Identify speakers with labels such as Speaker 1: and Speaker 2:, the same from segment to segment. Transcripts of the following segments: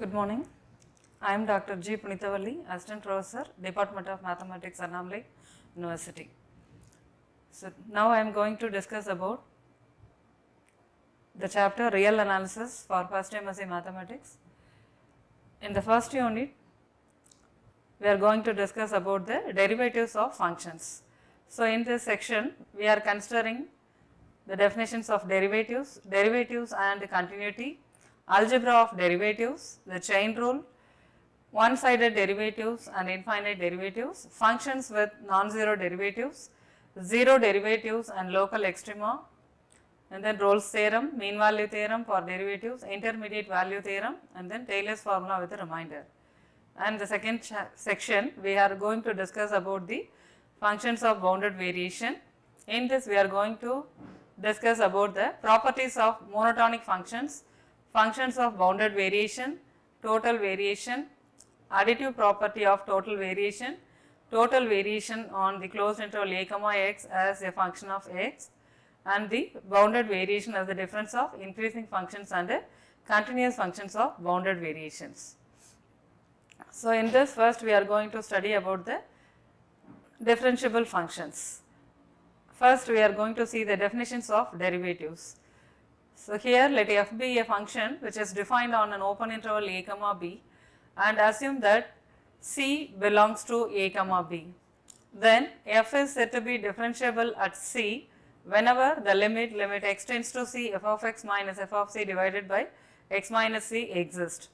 Speaker 1: Good morning. I am Dr. G. Punithavalli, Assistant Professor, Department of Mathematics, Annamlai University. So now I am going to discuss about the chapter Real Analysis for first M.Sc Mathematics. In the first unit, we are going to discuss about the derivatives of functions. So in this section, we are considering the definitions of derivatives, derivatives and continuity, algebra of derivatives, the chain rule, one-sided derivatives and infinite derivatives, functions with non-zero derivatives, zero derivatives and local extrema, and then Rolle's theorem, mean value theorem for derivatives, intermediate value theorem, and then Taylor's formula with a reminder. And the second section, we are going to discuss about the functions of bounded variation. In this, we are going to discuss about the properties of monotonic functions, functions of bounded variation, total variation, additive property of total variation on the closed interval a comma x as a function of x, and the bounded variation as the difference of increasing functions and continuous functions of bounded variations. So in this, first we are going to study about the differentiable functions. First we are going to see the definitions of derivatives. So here let f be a function which is defined on an open interval a comma b, and assume that c belongs to a comma b. Then f is said to be differentiable at c whenever the limit x tends to c f of x minus f of c divided by x minus c exists.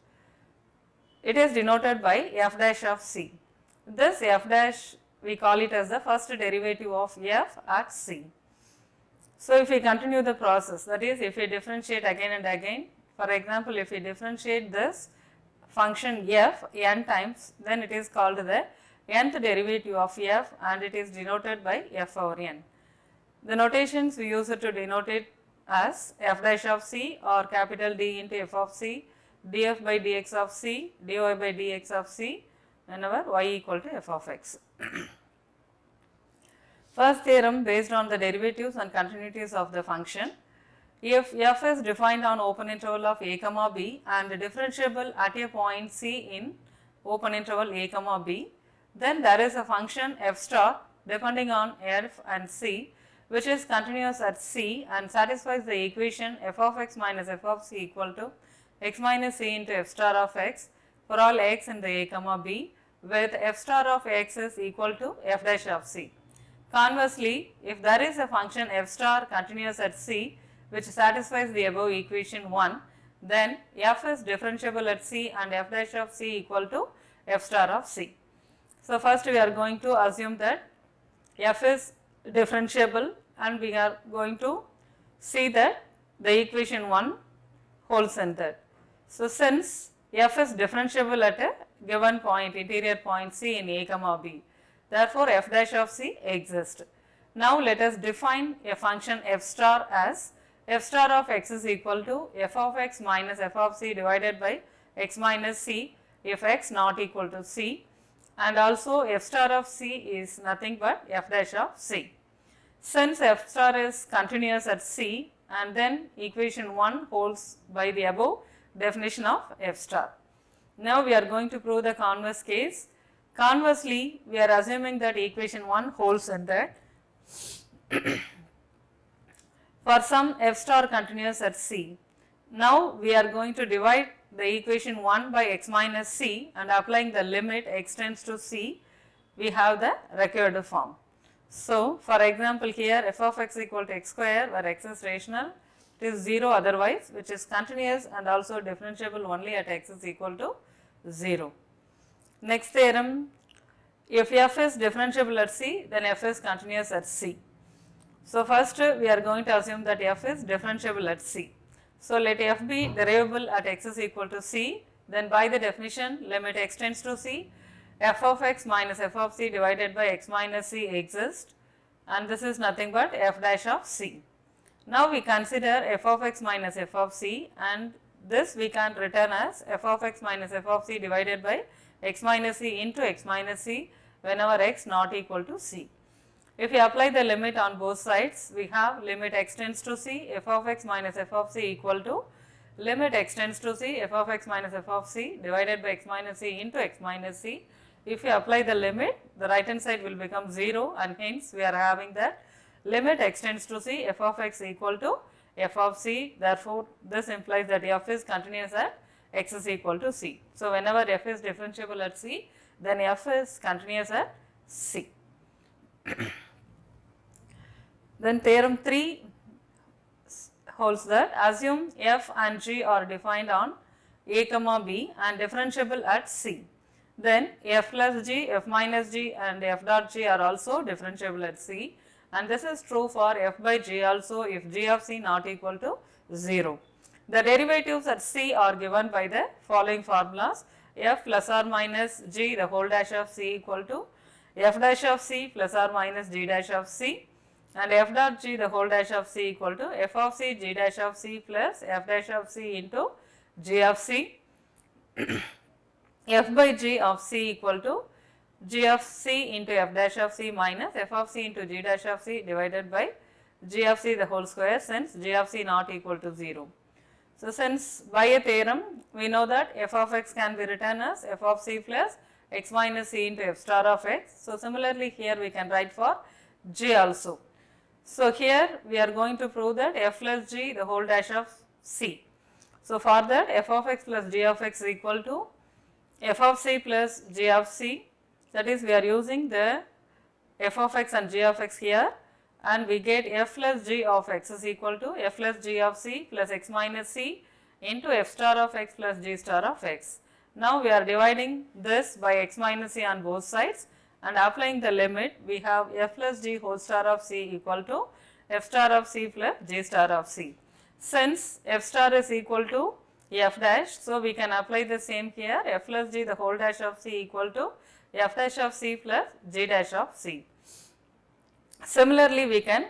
Speaker 1: It is denoted by f dash of c. This f dash we call it as the first derivative of f at c. So if we continue the process, that is if we differentiate again and again, for example if we differentiate this function f n times, then it is called the nth derivative of f and it is denoted by f over n. The notations we use it to denote it as f dash of c or capital D into f of c, df by dx of c, dy by dx of c whenever y equal to f of x. First theorem based on the derivatives and continuities of the function. If f is defined on open interval of a comma b and differentiable at a point c in open interval a comma b, then there is a function f star depending on f and c which is continuous at c and satisfies the equation f of x minus f of c equal to x minus c into f star of x for all x in the a comma b, with f star of x is equal to f dash of c. Conversely, if there is a function f star continuous at c which satisfies the above equation 1, then f is differentiable at c and f dash of c equal to f star of c. So first we are going to assume that f is differentiable and we are going to see that the equation 1 holds in that. So since f is differentiable at a given point, interior point c in a comma b, therefore f dash of c exists. Now let us define a function f star as f star of x is equal to f of x minus f of c divided by x minus c if x not equal to c, and also f star of c is nothing but f dash of c. Since f star is continuous at c and then equation 1 holds by the above definition of f star. Now we are going to prove the converse case. Conversely, we are assuming that equation 1 holds in that for some f star continuous at c. Now we are going to divide the equation 1 by x minus c and applying the limit x tends to c, we have the required form. So for example here f of x equal to x square where x is rational, it is 0 otherwise, which is continuous and also differentiable only at x is equal to 0. Next theorem, if f is differentiable at c, then f is continuous at c. So first we are going to assume that f is differentiable at c. So let f be derivable at x is equal to c, then by the definition limit x tends to c, f of x minus f of c divided by x minus c exists, and this is nothing but f dash of c. Now we consider f of x minus f of c, and this we can return as f of x minus f of c divided by x minus c into x minus c whenever x not equal to c. If we apply the limit on both sides, we have limit x tends to c f of x minus f of c equal to limit x tends to c, f of x minus f of c divided by x minus c into x minus c. If you apply the limit, the right hand side will become 0, and hence we are having that limit x tends to c, f of x equal to f of c. Therefore, this implies that f is continuous at x is equal to c. So, whenever f is differentiable at c, then f is continuous at c. Then theorem 3 holds that assume f and g are defined on a comma b and differentiable at c. Then f plus g, f minus g and f dot g are also differentiable at c, and this is true for f by g also if g of c not equal to 0. The derivatives at c are given by the following formulas: f plus or minus g the whole dash of c equal to f dash of c plus or minus g dash of c, and f dot g the whole dash of c equal to f of c g dash of c plus f dash of c into g of c. F by g of c equal to g of c into f dash of c minus f of c into g dash of c divided by g of c the whole square, since g of c not equal to 0. So, since by a theorem we know that f of x can be written as f of c plus x minus c into f star of x. So, similarly here we can write for g also. So, here we are going to prove that f plus g the whole dash of c. So, for that f of x plus g of x is equal to f of c plus g of c, that is we are using the f of x and g of x here, and we get f plus g of x is equal to f plus g of c plus x minus c into f star of x plus g star of x. Now, we are dividing this by x minus c on both sides and applying the limit, we have f plus g whole star of c equal to f star of c plus g star of c. Since f star is equal to f dash, so we can apply the same here, f plus g the whole dash of c equal to f dash of c plus g dash of c. Similarly, we can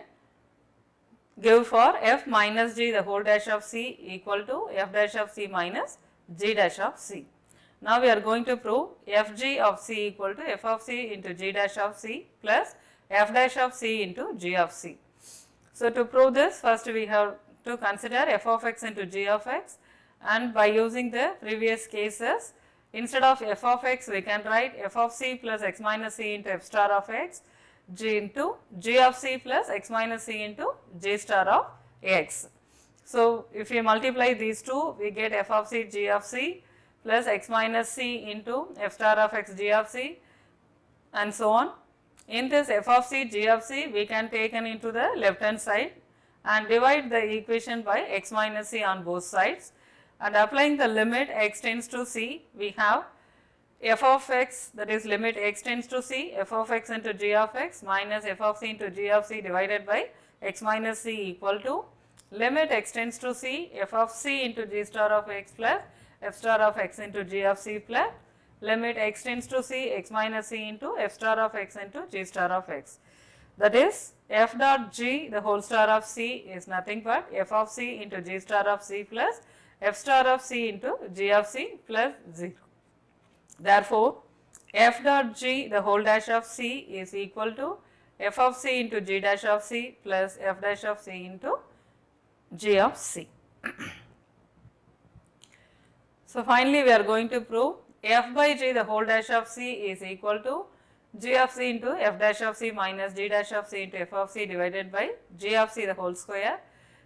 Speaker 1: give for f minus g the whole dash of c equal to f dash of c minus g dash of c. Now, we are going to prove f g of c equal to f of c into g dash of c plus f dash of c into g of c. So, to prove this, first we have to consider f of x into g of x, and by using the previous cases, instead of f of x we can write f of c plus x minus c into f star of x, g into g of c plus x minus c into g star of x. So, if we multiply these two, we get f of c g of c plus x minus c into f star of x g of c, and so on. In this f of c g of c, we can take it into the left hand side and divide the equation by x minus c on both sides, and applying the limit x tends to c, we have f of x, that is limit x tends to c, f of x into g of x minus f of c into g of c divided by x minus c equal to limit x tends to c, f of c into g star of x plus f star of x into g of c plus limit x tends to c, x minus c into f star of x into g star of x. That is f dot g the whole star of c is nothing but f of c into g star of c plus f star of c into g of c plus 0. Therefore, f dot g the whole dash of c is equal to f of c into g dash of c plus f dash of c into g of c. So, finally, we are going to prove f by g the whole dash of c is equal to g of c into f dash of c minus g dash of c into f of c divided by g of c the whole square.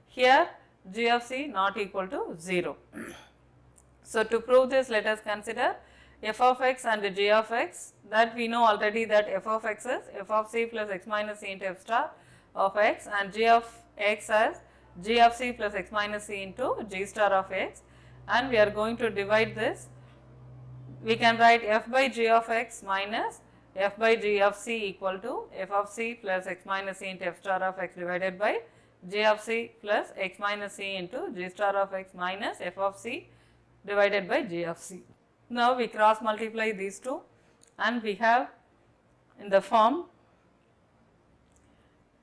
Speaker 1: Here g of c not equal to 0. So, to prove this, let us consider f of x and g of x, that we know already that f of x is f of c plus x minus c into f star of x, and g of x as g of c plus x minus c into g star of x, and we are going to divide this. We can write f by g of x minus f by g of c equal to f of c plus x minus c into f star of x divided by g of c plus x minus c into g star of x minus f of c divided by g of c. Now, we cross multiply these two, and we have in the form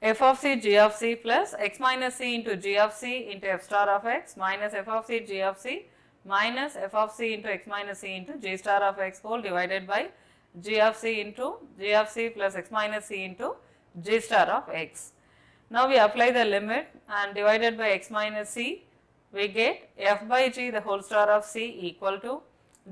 Speaker 1: f of c g of c plus x minus c into g of c into f star of x minus f of c g of c minus f of c into x minus c into g star of x whole divided by g of c into g of c plus x minus c into g star of x. Now, we apply the limit and divided by x minus c, we get f by g the whole star of c equal to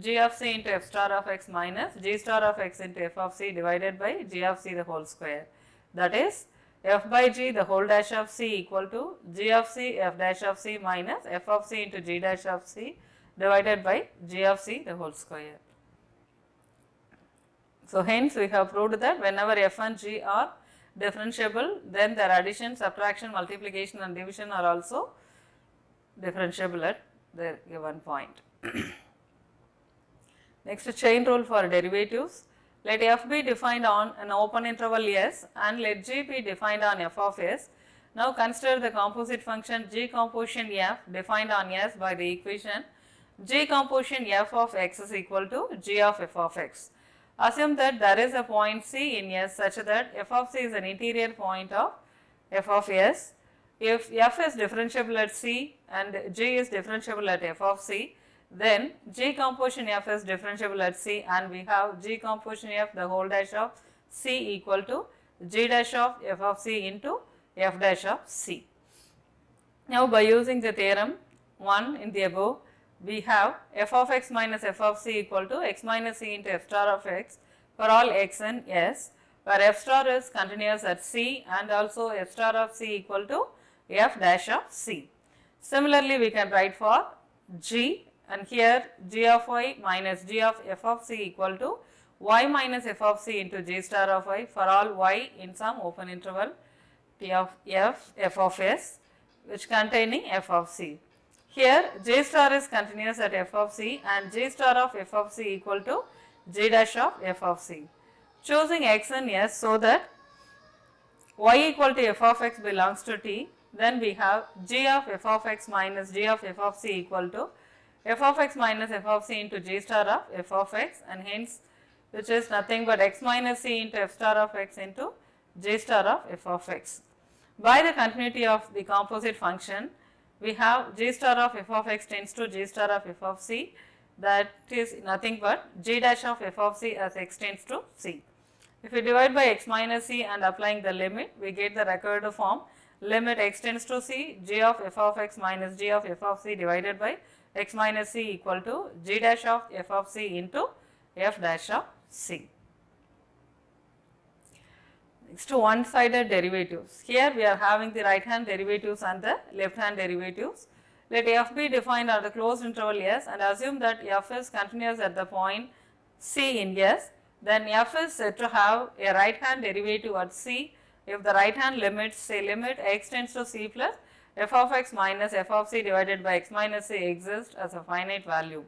Speaker 1: g of c into f star of x minus g star of x into f of c divided by g of c the whole square. That is f by g the whole dash of c equal to g of c f dash of c minus f of c into g dash of c divided by g of c the whole square. So, hence we have proved that whenever f and g are differentiable, then their addition, subtraction, multiplication and division are also differentiable at their given point. Next, chain rule for derivatives. Let f be defined on an open interval s and let g be defined on f of s. Now, consider the composite function g composition f defined on s by the equation g composition f of x is equal to g of f of x. Assume that there is a point c in S such that f of c is an interior point of f of s. If f is differentiable at c and g is differentiable at f of c, then g composition f is differentiable at c and we have g composition f the whole dash of c equal to g dash of f of c into f dash of c. Now, by using the theorem 1 in the above, we have f of x minus f of c equal to x minus c into f star of x for all x in S, where f star is continuous at c and also f star of c equal to f dash of c. Similarly, we can write for g, and here g of y minus g of f of c equal to y minus f of c into g star of y for all y in some open interval p of f of s, which containing f of c. Here j star is continuous at f of c and j star of f of c equal to g dash of f of c. Choosing x in S so that y equal to f of x belongs to t, then we have g of f of x minus g of f of c equal to f of x minus f of c into g star of f of x, and hence which is nothing but x minus c into f star of x into g star of f of x. By the continuity of the composite function, we have g star of f of x tends to g star of f of c, that is nothing but g dash of f of c as x tends to c. If we divide by x minus c and applying the limit, we get the required form limit x tends to c g of f of x minus g of f of c divided by x minus c equal to g dash of f of c into f dash of c. Next, to one-sided derivatives. Here we are having the right hand derivatives and the left hand derivatives. Let f be defined on the closed interval S and assume that f is continuous at the point c in S, then f is said to have a right hand derivative at c if the right hand limits, say limit x tends to c plus f of x minus f of c divided by x minus c exists as a finite value,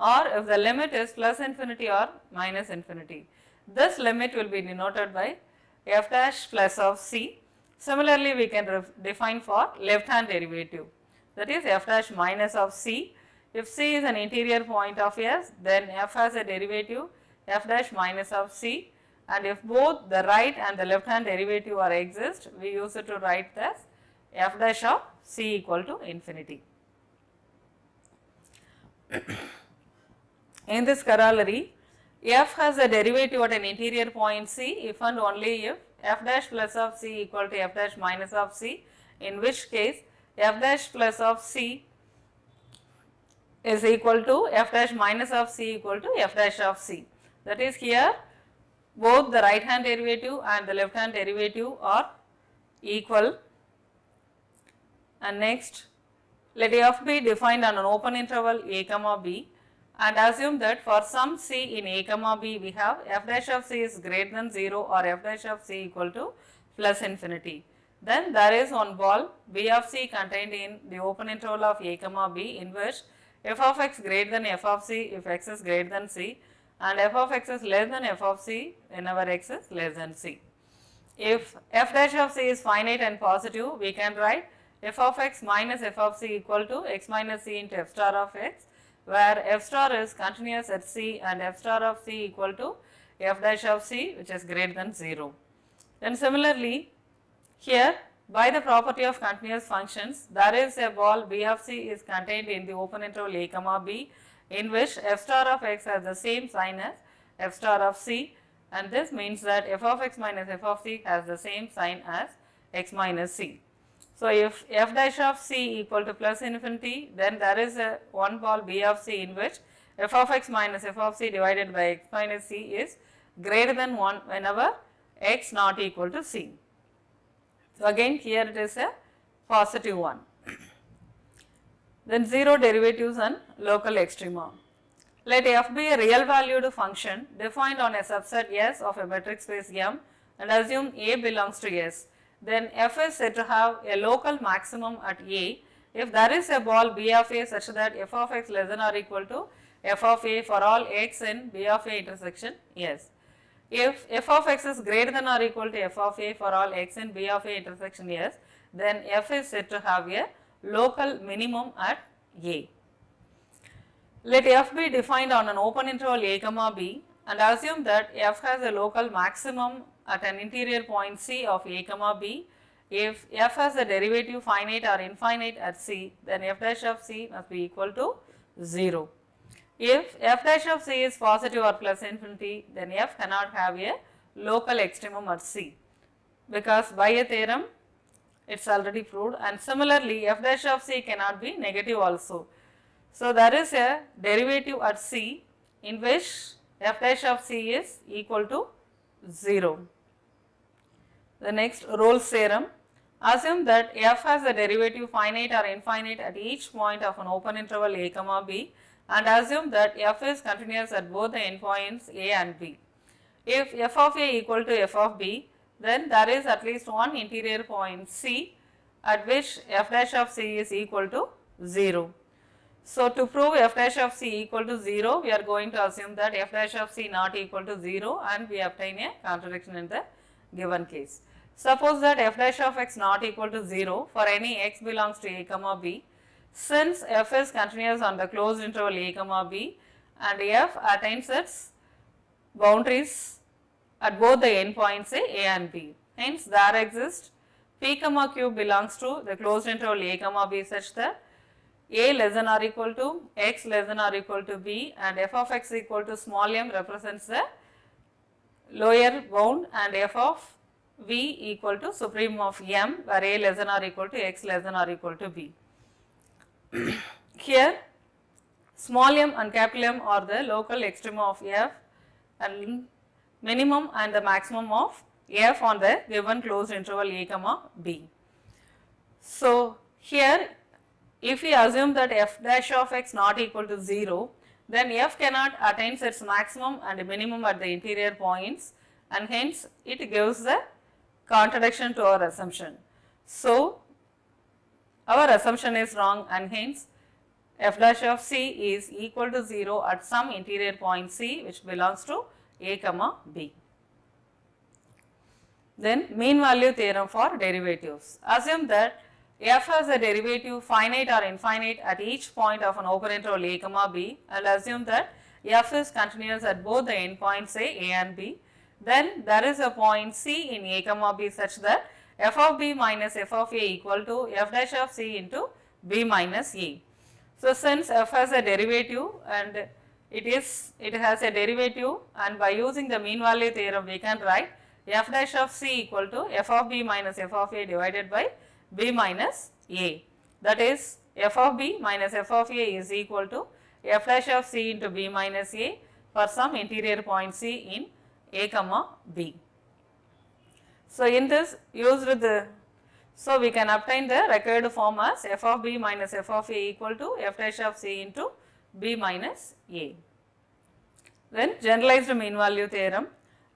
Speaker 1: or if the limit is plus infinity or minus infinity. This limit will be denoted by f dash plus of c. Similarly, we can define for left hand derivative, that is f dash minus of c. If c is an interior point of S, then f has a derivative f dash minus of c, and if both the right and the left hand derivative are exist, we use it to write this f dash of c equal to infinity. In this corollary, f has a derivative at an interior point c if and only if f dash plus of c equal to f dash minus of c, in which case f dash plus of c is equal to f dash minus of c equal to f dash of c. That is, here both the right hand derivative and the left hand derivative are equal. And next, let f be defined on an open interval a comma b, and assume that for some c in a comma b we have f dash of c is greater than 0 or f dash of c equal to plus infinity. Then there is one ball b of c contained in the open interval of a comma b, in which f of x greater than f of c if x is greater than c, and f of x is less than f of c whenever x is less than c. If f dash of c is finite and positive, we can write f of x minus f of c equal to x minus c into f star of x, where f star is continuous at c and f star of c equal to f dash of c, which is greater than 0. Then similarly, here by the property of continuous functions, there is a ball b of c is contained in the open interval a comma b, in which f star of x has the same sign as f star of c, and this means that f of x minus f of c has the same sign as x minus c. So, if f dash of c equal to plus infinity, then there is a one ball b of c in which f of x minus f of c divided by x minus c is greater than 1 whenever x not equal to c. So, again here it is a positive one. Then 0 derivatives and local extrema. Let f be a real valued function defined on a subset S of a metric space M and assume A belongs to S. Then f is said to have a local maximum at A if there is a ball B of A such that f of x less than or equal to f of A for all x in B of A intersection S. If f of x is greater than or equal to f of A for all x in B of A intersection S, then f is said to have a local minimum at A. Let f be defined on an open interval a comma b and assume that f has a local maximum at an interior point c of a comma b. If f has a derivative finite or infinite at c, then f dash of c must be equal to 0. If f dash of c is positive or plus infinity, then f cannot have a local extremum at c, because by a theorem it is already proved, and similarly f dash of c cannot be negative also. So, there is a derivative at c in which f dash of c is equal to 0. The next, Rolle's theorem. Assume that f has a derivative finite or infinite at each point of an open interval a comma b and assume that f is continuous at both the endpoints a and b. If f of a equal to f of b, then there is at least one interior point c at which f dash of c is equal to 0. So, to prove f dash of c equal to 0, we are going to assume that f dash of c not equal to 0 and we obtain a contradiction in the given case. Suppose that f dash of x not equal to 0 for any x belongs to a comma b, since f is continuous on the closed interval a comma b and f attains its boundaries at both the endpoints a and b. Hence, there exists p comma q belongs to the closed interval a comma b such that a less than or equal to x less than or equal to b and f of x equal to small m represents the lower bound and f of v equal to supremum of m where a less than or equal to x less than or equal to b. Here small m and capital M are the local extrema of f and minimum and the maximum of f on the given closed interval a comma b. So, here if we assume that f dash of x not equal to 0, then f cannot attain its maximum and minimum at the interior points and hence it gives the contradiction to our assumption. So, our assumption is wrong and hence f dash of c is equal to 0 at some interior point c which belongs to a comma b. Then mean value theorem for derivatives. Assume that f has a derivative finite or infinite at each point of an open interval a comma b and assume that f is continuous at both the endpoints a and b. Then there is a point c in a comma b such that f of b minus f of a equal to f dash of c into b minus a. So, since f has a derivative and it has a derivative and by using the mean value theorem we can write f dash of c equal to f of b minus f of a divided by b minus a, that is f of b minus f of a is equal to f dash of c into b minus a for some interior point c in a comma b. So, in this so we can obtain the required form as f of b minus f of a equal to f dash of c into b minus a. Then generalized mean value theorem.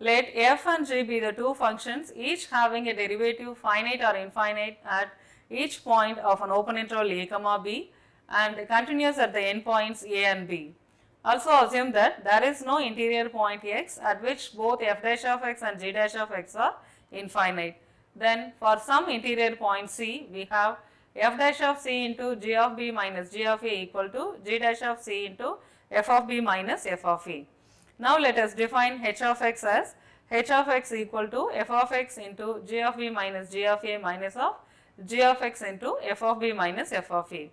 Speaker 1: Let f and g be the two functions each having a derivative finite or infinite at each point of an open interval a comma b and continuous at the endpoints a and b. Also assume that there is no interior point x at which both f dash of x and g dash of x are infinite. Then for some interior point c we have f dash of c into g of b minus g of a equal to g dash of c into f of b minus f of a. Now, let us define h of x as h of x equal to f of x into g of b minus g of a minus of g of x into f of b minus f of a.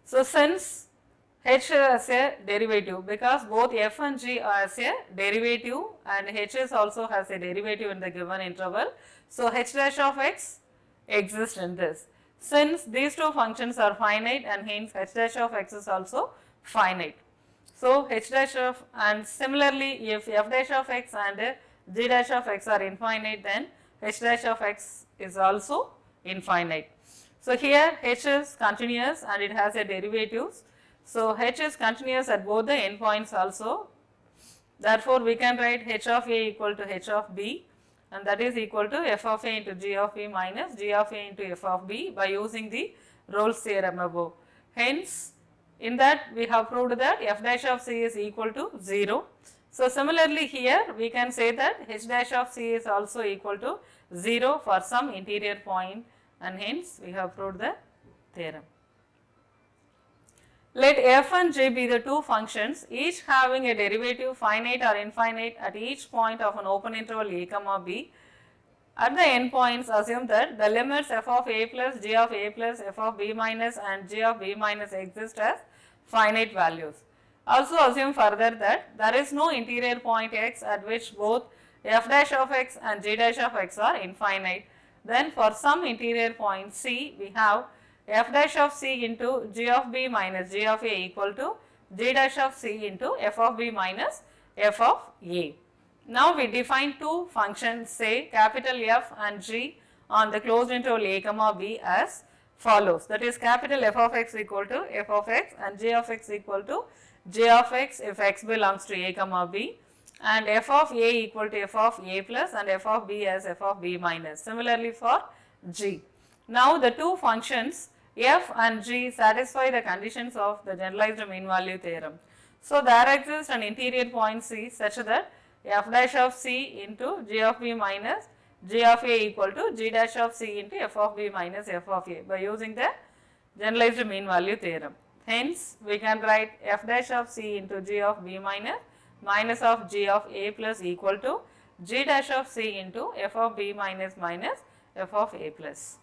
Speaker 1: So, since h has a derivative, because both f and g has a derivative and h is also has a derivative in the given interval. So, h dash of x exists in this. since these two functions are finite and hence h dash of x is also finite. So, h dash of, and similarly if f dash of x and g dash of x are infinite, then h dash of x is also infinite. So, here h is continuous and it has a derivatives. So, h is continuous at both the endpoints also. Therefore, we can write h of a equal to h of b, and that is equal to f of a into g of b minus g of a into f of b by using the Rolle's theorem above. Hence, in that we have proved that f dash of c is equal to 0. So, similarly here we can say that h dash of c is also equal to 0 for some interior point, and hence we have proved the theorem. Let f and g be the two functions, each having a derivative finite or infinite at each point of an open interval a comma b. At the endpoints, assume that the limits f of a plus g of a plus f of b minus and g of b minus exist as finite values. Also assume further that there is no interior point x at which both f dash of x and g dash of x are infinite. Then for some interior point c, we have f dash of c into g of b minus g of a equal to g dash of c into f of b minus f of a. Now we define two functions, say capital F and G on the closed interval a comma b as follows. That is, capital F of x equal to f of x and g of x equal to g of x if x belongs to a comma b, and f of a equal to f of a plus and f of b as f of b minus. Similarly for g. Now the two functions f and g satisfy the conditions of the generalized mean value theorem. So there exists an interior point c such that f dash of c into g of b minus g of a equal to g dash of c into f of b minus f of a by using the generalized mean value theorem. Hence, we can write f dash of c into g of b minus of g of a plus equal to g dash of c into f of b minus f of a plus.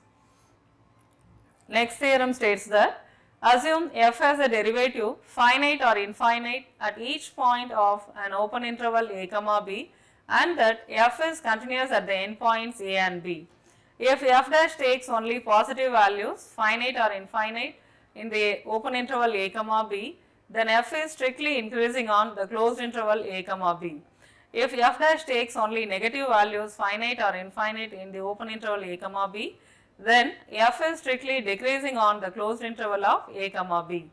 Speaker 1: Next theorem states that assume f as a derivative finite or infinite at each point of an open interval a comma b, and that f is continuous at the endpoints a and b. If f dash takes only positive values, finite or infinite, in the open interval a comma b, then f is strictly increasing on the closed interval a comma b. If f dash takes only negative values, finite or infinite, in the open interval a comma b, then f is strictly decreasing on the closed interval of a comma b.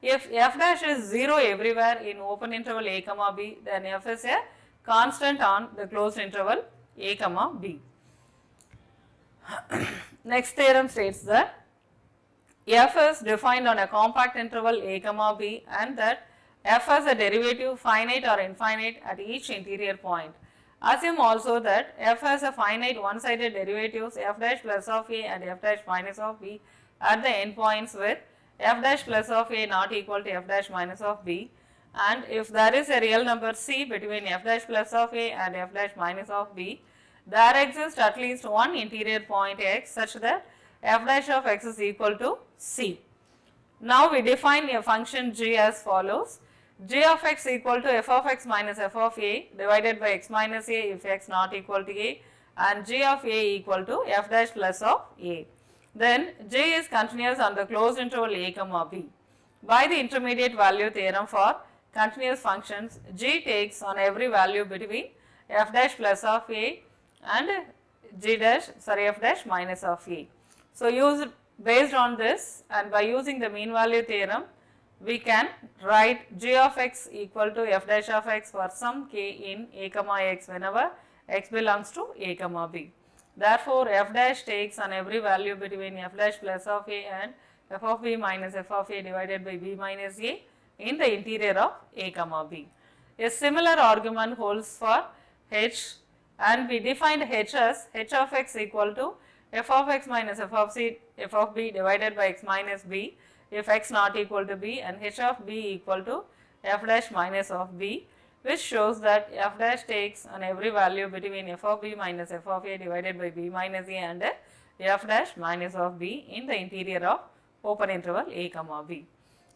Speaker 1: If f dash is 0 everywhere in open interval a comma b, then f is a constant on the closed interval a comma b. Next theorem states that f is defined on a compact interval a comma b, and that f has a derivative finite or infinite at each interior point. Assume also that f has a finite one-sided derivatives f dash plus of a and f dash minus of b at the endpoints with f dash plus of a not equal to f dash minus of b, and if there is a real number c between f dash plus of a and f dash minus of b, there exists at least one interior point x such that f dash of x is equal to c. Now we define a function g as follows. G of x equal to f of x minus f of a divided by x minus a if x not equal to a, and g of a equal to f dash plus of a. Then g is continuous on the closed interval a comma b. By the intermediate value theorem for continuous functions, g takes on every value between f dash plus of a and f dash minus of a. So based on this and by using the mean value theorem, we can write g of x equal to f dash of x for some k in a comma x whenever x belongs to a comma b. Therefore, f dash takes on every value between f dash plus of a and f of b minus f of a divided by b minus a in the interior of a comma b. A similar argument holds for h, and we defined h as h of x equal to f of x minus f of b divided by x minus b if x not equal to b, and h of b equal to f dash minus of b, which shows that f dash takes on every value between f of b minus f of a divided by b minus a and f dash minus of b in the interior of open interval a comma b.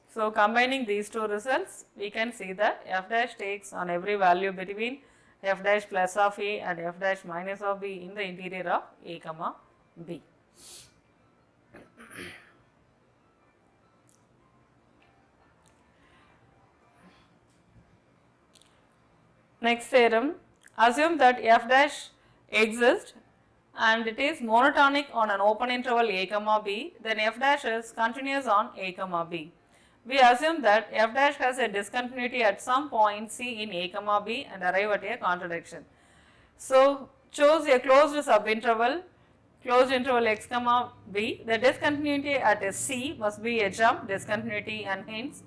Speaker 1: So combining these two results, we can see that f dash takes on every value between f dash plus of a and f dash minus of b in the interior of a comma b. Next theorem, assume that f dash exists and it is monotonic on an open interval a comma b, then f dash is continuous on a comma b. We assume that f dash has a discontinuity at some point c in a comma b and arrive at a contradiction. So, choose a closed subinterval, closed interval x comma b. The discontinuity at a c must be a jump discontinuity, and hence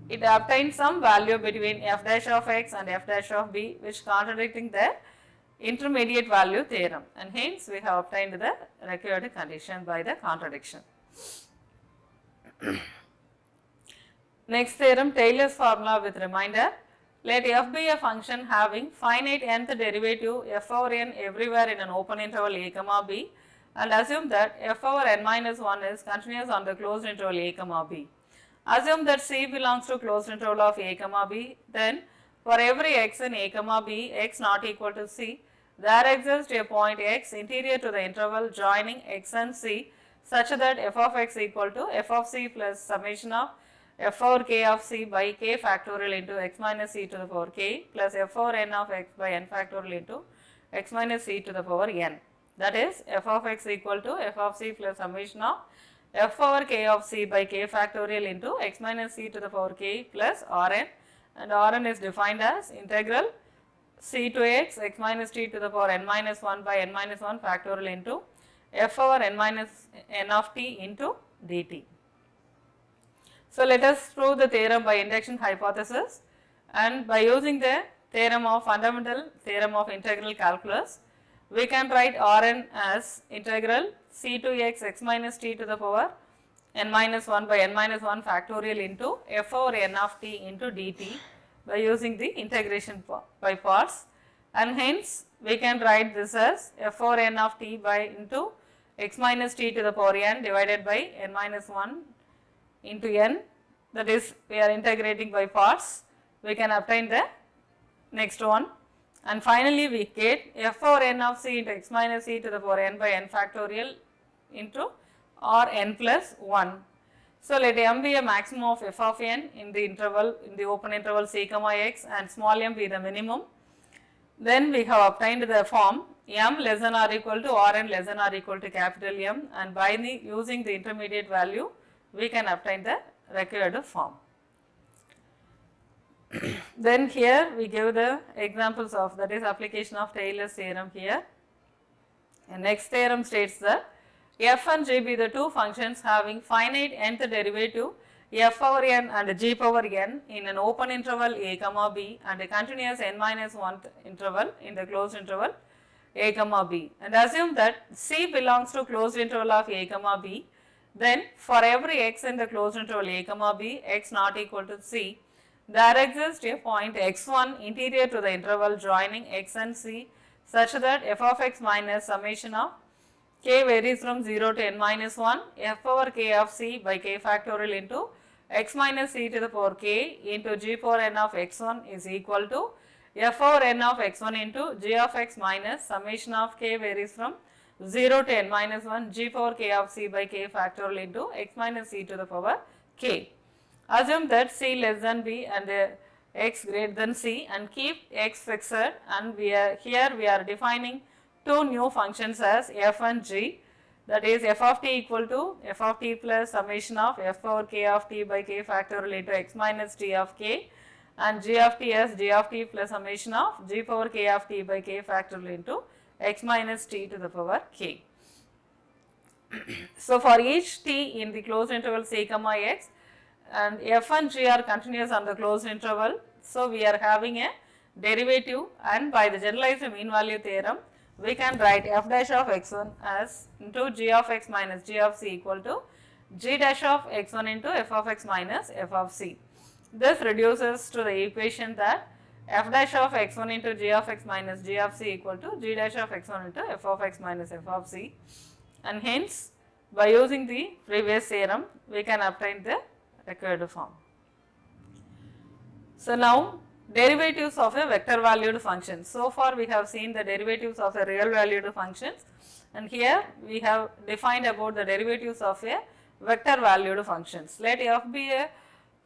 Speaker 1: it obtains some value between f dash of x and f dash of b, which contradicting the intermediate value theorem, and hence we have obtained the required condition by the contradiction. Next theorem, Taylor's formula with reminder. Let f be a function having finite nth derivative f over n everywhere in an open interval a comma b, and assume that f over n minus 1 is continuous on the closed interval a comma b. Assume that c belongs to closed interval of a comma b, then for every x in a comma b, x not equal to c, there exists a point x interior to the interval joining x and c such that f of x equal to f of c plus summation of f over k of c by k factorial into x minus c to the power k plus f over n of x by n factorial into x minus c to the power n. That is f of x equal to f of c plus summation of f over k of c by k factorial into x minus c to the power k plus Rn, and Rn is defined as integral c to x minus t to the power n minus 1 by n minus 1 factorial into f over n minus n of t into dt. So, let us prove the theorem by induction hypothesis, and by using the theorem of fundamental theorem of integral calculus, we can write Rn as integral c to x minus t to the power n minus 1 by n minus 1 factorial into f over n of t into dt by using the integration by parts, and hence we can write this as f over n of t by into x minus t to the power n divided by n minus 1 into n, that is we are integrating by parts, we can obtain the next one, and finally we get f over n of c into x minus c to the power n by n factorial into or n plus 1. So, let m be a maximum of f of n in the interval, in the open interval c comma x, and small m be the minimum. Then we have obtained the form m less than or equal to Rn less than or equal to capital M, and by using the intermediate value we can obtain the required form. Then here we give the examples of, that is application of Taylor's theorem here. And next theorem states that f and g be the two functions having finite nth derivative f over n and g power n in an open interval a comma b and a continuous n minus 1 interval in the closed interval a comma b, and assume that c belongs to closed interval of a comma b, then for every x in the closed interval a comma b, x not equal to c, there exists a point x1 interior to the interval joining x and c such that f of x minus summation of k varies from 0 to n minus 1 f over k of c by k factorial into x minus c to the power k into g power n of x1 is equal to f over n of x1 into g of x minus summation of k varies from 0 to n minus 1 g power k of c by k factorial into x minus c to the power k. Assume that c less than b and x greater than c, and keep x fixed, and we are defining two new functions as f and g, that is f of t equal to f of t plus summation of f over k of t by k factorial into x minus t of k, and g of t as g of t plus summation of g power k of t by k factorial into x minus t to the power k. So, for each t in the closed interval c comma x, and f and g are continuous on the closed interval, so we are having a derivative, and by the generalized mean value theorem we can write f dash of x1 as into g of x minus g of c equal to g dash of x1 into f of x minus f of c. This reduces to the equation that f dash of x1 into g of x minus g of c equal to g dash of x1 into f of x minus f of c, and hence by using the previous theorem we can obtain the required form. So, now derivatives of a vector valued function. So far we have seen the derivatives of a real valued functions, and here we have defined about the derivatives of a vector valued functions. Let f be a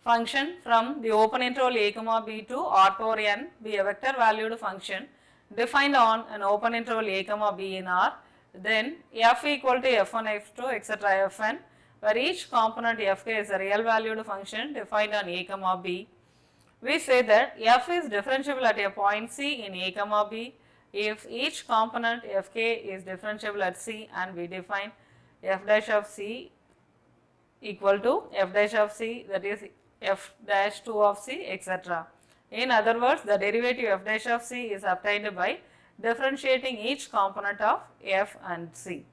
Speaker 1: function from the open interval a comma b to r power n be a vector valued function defined on an open interval a comma b in R, then f equal to f1, f2, etc. fn, where each component fk is a real valued function defined on a comma b. We say that f is differentiable at a point c in a comma b if each component fk is differentiable at c, and we define f dash of c equal to f dash of c, that is f dash 2 of c, etc. In other words, the derivative f dash of c is obtained by differentiating each component of f and c.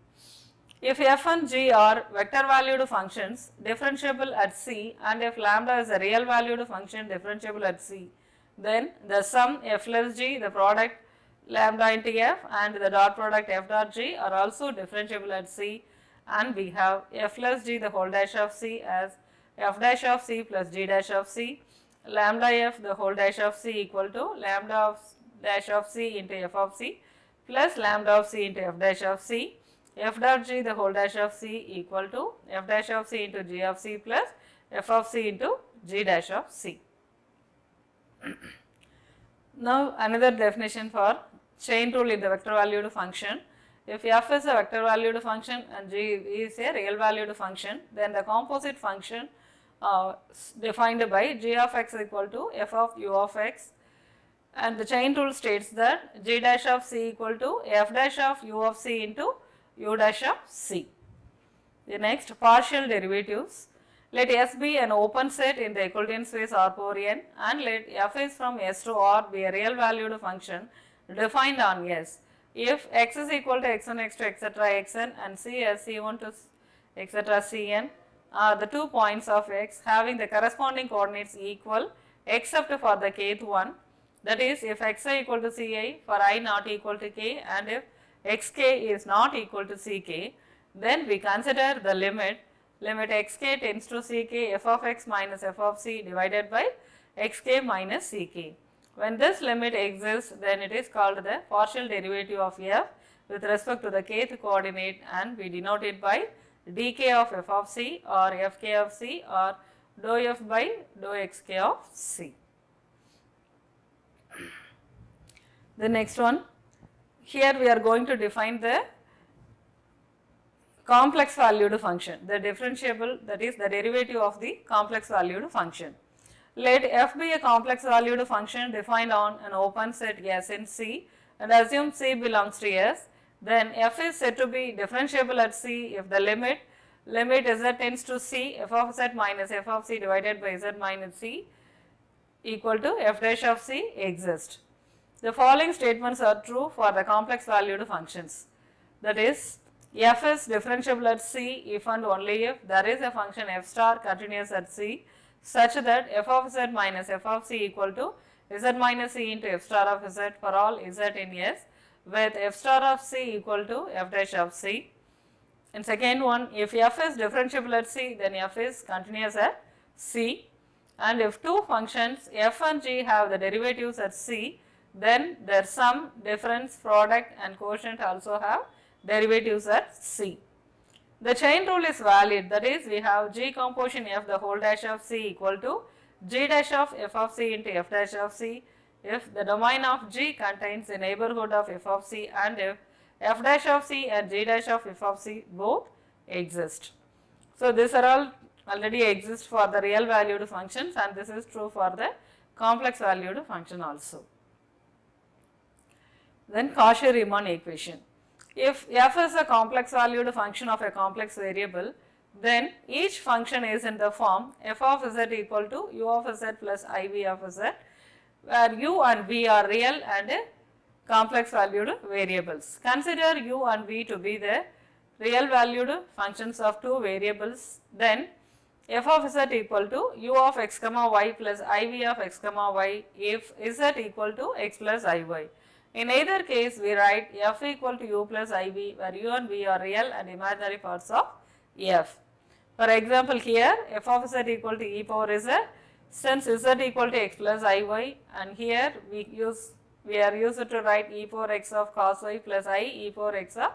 Speaker 1: If f and g are vector valued functions differentiable at c, and if lambda is a real valued function differentiable at c, then the sum f plus g, the product lambda into f, and the dot product f dot g are also differentiable at c, and we have f plus g the whole dash of c as f dash of c plus g dash of c, lambda f the whole dash of c equal to lambda of dash of c into f of c plus lambda of c into f dash of c, f dot g the whole dash of c equal to f dash of c into g of c plus f of c into g dash of c. Now another definition for chain rule in the vector valued function. If f is a vector valued function and g is a real valued function, then the composite function defined by g of x equal to f of u of x, and the chain rule states that g dash of c equal to f dash of u of c into u dash of c. The next, partial derivatives. Let S be an open set in the Euclidean space R power n, and let f is from S to R be a real valued function defined on S. If x is equal to x1, x2, etc. xn, and c as c1 to etc. cn are the 2 points of x having the corresponding coordinates equal except for the kth one, that is if xi equal to ci for I not equal to k, and if xk is not equal to ck, then we consider the limit xk tends to ck f of x minus f of c divided by xk minus ck. When this limit exists, then it is called the partial derivative of f with respect to the kth coordinate, and we denote it by dk of f of c or fk of c or dou f by dou xk of c. The next one, here we are going to define the complex valued function, the differentiable, that is the derivative of the complex valued function. Let f be a complex valued function defined on an open set S in C, and assume C belongs to S, then f is said to be differentiable at C if the limit z tends to C f of z minus f of c divided by z minus c equal to f dash of c exists. The following statements are true for the complex valued functions, that is, f is differentiable at c if and only if there is a function f star continuous at c such that f of z minus f of c equal to z minus c into f star of z for all z in S, with f star of c equal to f dash of c. And second one, if f is differentiable at c, then f is continuous at c, and if two functions f and g have the derivatives at c, then their sum, difference, product and quotient also have derivatives at c. The chain rule is valid, that is, we have g composition f the whole dash of c equal to g dash of f of c into f dash of c if the domain of g contains the neighborhood of f of c, and if f dash of c and g dash of f of c both exist. So these are all already exist for the real valued functions, and this is true for the complex valued function also. Then Cauchy-Riemann equation. If f is a complex valued function of a complex variable, then each function is in the form f of z equal to u of z plus iv of z, where u and v are real and complex valued variables. Consider u and v to be the real valued functions of two variables, then f of z equal to u of x comma y plus iv of x comma y if z equal to x plus iy. In either case, we write f equal to u plus iv, where u and v are real and imaginary parts of f. For example, here f of z equal to e power z, since z equal to x plus iy, and here we are used to write e power x of cos y plus I e power x of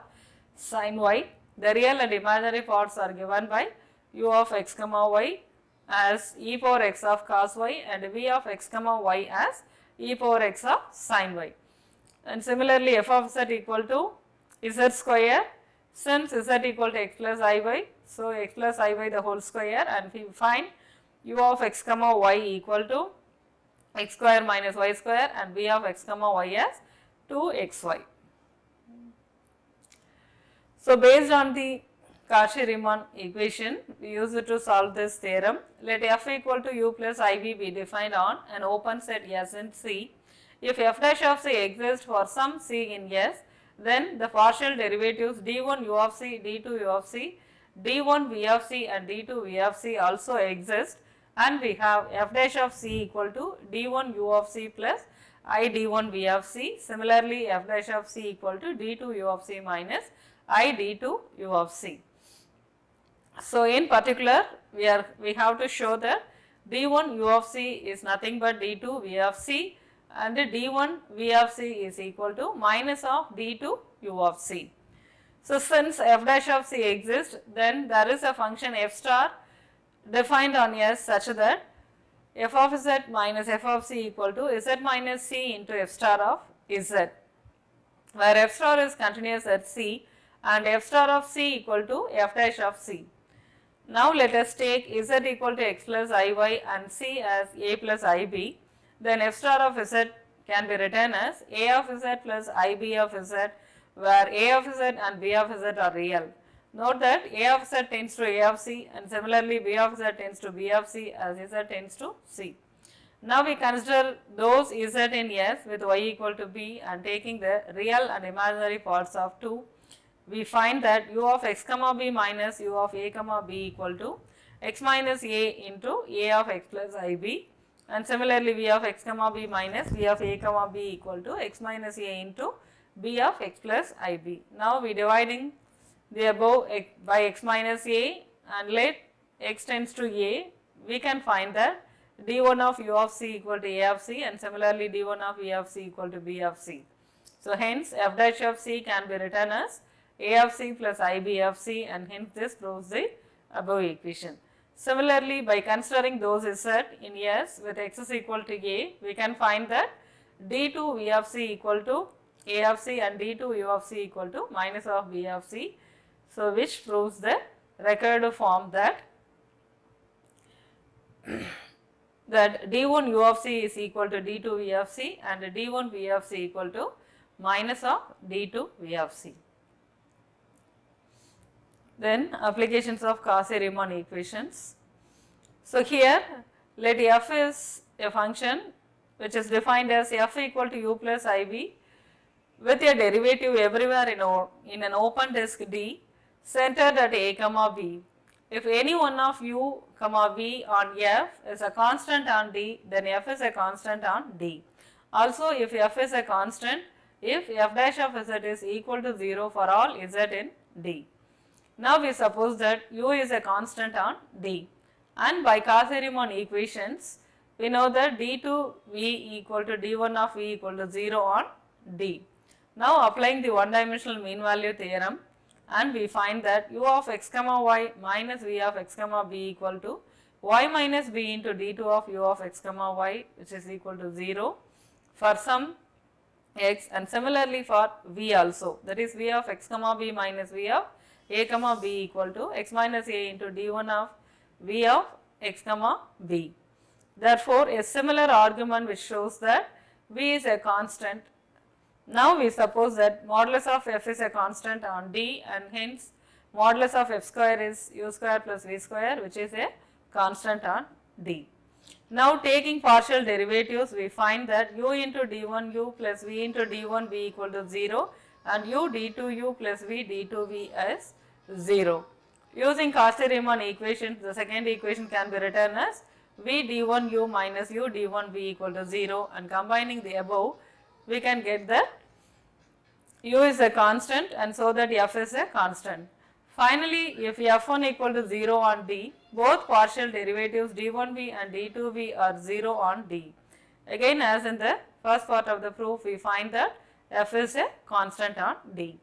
Speaker 1: sin y. The real and imaginary parts are given by u of x comma y as e power x of cos y and v of x comma y as e power x of sin y. And similarly f of z equal to z square, since z equal to x plus iy, so x plus iy the whole square, and we find u of x comma y equal to x square minus y square and v of x comma y as 2xy. So based on the Cauchy-Riemann equation, we use it to solve this theorem. Let f equal to u plus iv be defined on an open set S in C. If f dash of C exists for some C in S, then the partial derivatives d1 u of C, d2 u of C, d1 v of C and d2 v of C also exist, and we have f dash of C equal to d1 u of C plus I d1 v of C. Similarly, f dash of C equal to d2 u of C minus I d2 u of C. So in particular, we have to show that d1 u of C is nothing but d2 v of C, and d1 v of C is equal to minus of d2 u of C. So since f dash of C exists, then there is a function f star defined on S such that f of z minus f of c equal to z minus c into f star of z, where f star is continuous at c and f star of c equal to f dash of c. Now let us take z equal to x plus iy and c as a plus ib, then f star of z can be written as a of z plus ib of z, where a of z and b of z are real. Note that a of z tends to a of c and similarly b of z tends to b of c as z tends to c. Now we consider those z in S with y equal to b and taking the real and imaginary parts of 2, we find that u of x comma b minus u of a comma b equal to x minus a into a of x plus ib, and similarly v of x comma b minus v of a comma b equal to x minus a into b of x plus ib. Now we dividing the above by x minus a and let x tends to a, we can find that d1 of u of c equal to a of c and similarly d1 of v of c equal to b of c. So hence f dash of c can be written as a of c plus ib of c, and hence this proves the above equation. Similarly, by considering those z in S with x is equal to a, we can find that d2 v of c equal to a of c and d2 u of c equal to minus of b of c. So which proves the required form that d1 u of c is equal to d2 v of c and d1 v of c equal to minus of d2 v of c. Then applications of Cauchy-Riemann equations. So here let f is a function which is defined as f equal to u plus iv with a derivative everywhere in an open disk D centered at a comma b. If any one of u comma v on f is a constant on D, then f is a constant on D. Also, if f is a constant, if f dash of z is equal to 0 for all z in D. Now we suppose that u is a constant on D, and by Cauchy-Riemann equations we know that d2 v equal to d1 of v equal to 0 on D. Now applying the one dimensional mean value theorem, and we find that u of x comma y minus v of x comma b equal to y minus b into d2 of u of x comma y, which is equal to 0 for some x, and similarly for v also, that is v of x comma b minus v of a comma b equal to x minus a into d1 of v of x comma b. Therefore, a similar argument which shows that v is a constant. Now we suppose that modulus of f is a constant on D, and hence modulus of f square is u square plus v square, which is a constant on D. Now taking partial derivatives, we find that u into d1 u plus v into d1 v equal to 0 and u d2 u plus v d2 v as 0. Using Cauchy-Riemann equation, the second equation can be written as v d1 u minus u d1 v equal to 0, and combining the above we can get that u is a constant, and so that f is a constant. Finally, if f1 equal to 0 on D, both partial derivatives d1v and d2v are 0 on D. Again, as in the first part of the proof, we find that f is a constant on D.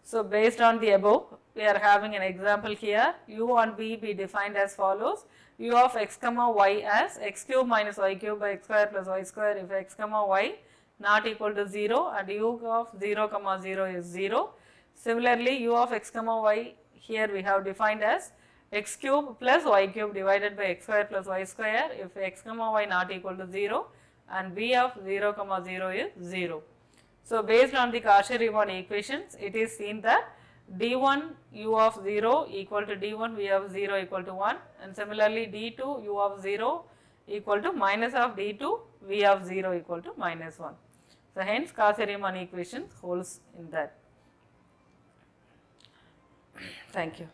Speaker 1: So, based on the above, we are having an example here. U and V be defined as follows. U of x comma y as x cube minus y cube by x square plus y square if x comma y not equal to 0 and u of 0 comma 0 is 0. Similarly, u of x comma y here we have defined as x cube plus y cube divided by x square plus y square if x comma y not equal to 0 and v of 0 comma 0 is 0. So, based on the Cauchy-Riemann equations, it is seen that d1 u of 0 equal to d1 v of 0 equal to 1 and similarly d2 u of 0 equal to minus of d2 v of 0 equal to minus 1. So, hence Cauchy-Riemann equation holds in that. Thank you.